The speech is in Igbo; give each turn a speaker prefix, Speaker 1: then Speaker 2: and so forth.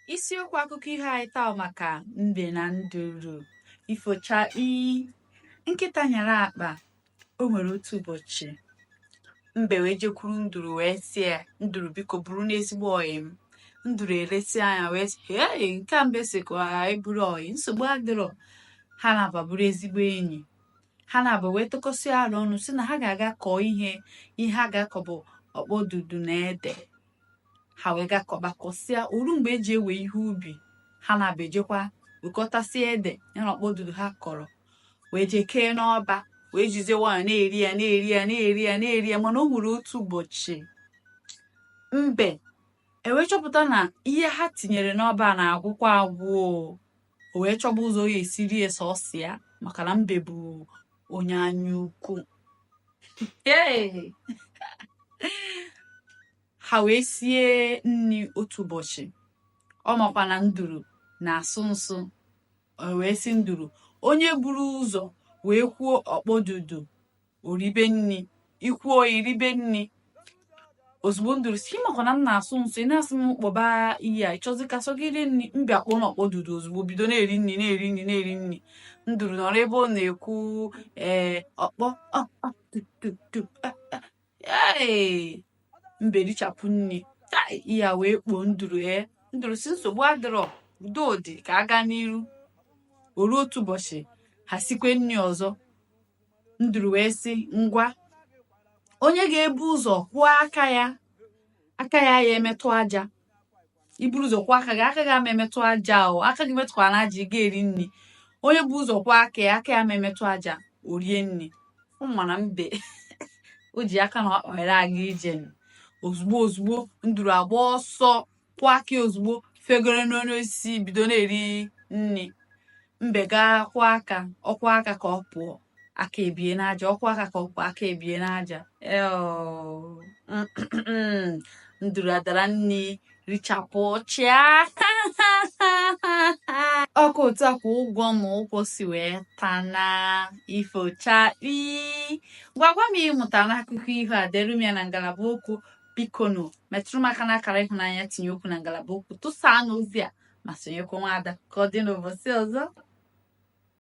Speaker 1: Isiokwu akụkọ ihe anyị taa maka mbe na nduru. Ifochakpi. Nkịta nyere akpa. O nwere otu ụbọchị mbe wee jekwuru nduru wee sị ya, nduru biko bụrụ n'ezigbo ọyị m. Nduru elesi anya wee sị, hei, nke a mbe sịkwa eburu ọyị, nsogbu adịrọ. Ha na-aba bụrụ ezigbo enyi. Ha na-aba wee tụkọsịa ala ọnụ si na ha ga-aga kọọ ihe ha ga-akọ bụ ọkpọdudu na ede. Ha wee gakọsịa oru mgbe eji ewe ihe ubi. Ha na-abejekwa wekọtasịa ede ya na ọkpọdudu ha kọrọ wee jee kee n'ọba wee jizie nwanyị na-eri ya mana o nwere otu ụbọchị mbe wee chọpụta na ihe ha tinyere n'ọba na-agwụkwa agwụ. O wee chọba ụzọ ya esiri ya sọsọ ya maka na mbe bụ onye anya ukwu. Ha wee sie nri otu ụbọchị. Ọ makwa na nduru na-asụ nsụ. O wee sị nduru, onye buru ụzọ wee kwuo ọkpọdudu oribe nri, ikwuo iribe nri. Ozugbo nduru si, makwa na m na-asụ nsụ, ị na-asị m kpọba ihe a, ịchọzi ka sọgide nri. Mbe akpọ na ọkpọdudu ozugbo bido na-eri nri. Nduru nọrọ ebe ọ na-ekwu ọkpọ mbe richapụ nri. Ihe a wee kpoo nduru. Nduru si, nsogbu adịrọ, udo dị, ka aga n'iru. O ruo otu ụbọchị ha sikwe nri ọzọ. Nduru wee sị, ngwa, onye ga-ebu ụzọ kwụọ aka ya emetụ aja. Iburu ụzọ kwụọ aka gị ama emetụ aja o, aka gị metụkwa na aja ị ga-eri nri. Onye bụ ụzọ kwụọ aka ya ama emetụ aja, o rie nri. Mana mbe o ji aka na ọ kpara aga ije. Ozugbo nduru agba ọsọ kwụọ aka ozugbo fegoro n'onye osisi bido na-eri nri. Mbe gaa kwụọ aka, ọkwụọ aka ka ọ pụọ, aka ebie n'aja, ọkwụọ aka ka ọ pụọ, aka ebie n'aja. Nduru adara nri richapụ ọchịa. Ọkụ otu akwa ụgwọ ma ụgwọ si wee tana. Ifochakpi. Gwa m ịmụta n'akụkọ ihe a, dere m ya na ngalaba okwu. Biko nụ metụrụ m aka n'akara ịhụnanya tinye okwu na ngalaba okwu, tụsaa n'ozi a ma sonyekwa Nwaada ka ọ dị n'ụbọchị ọzọ.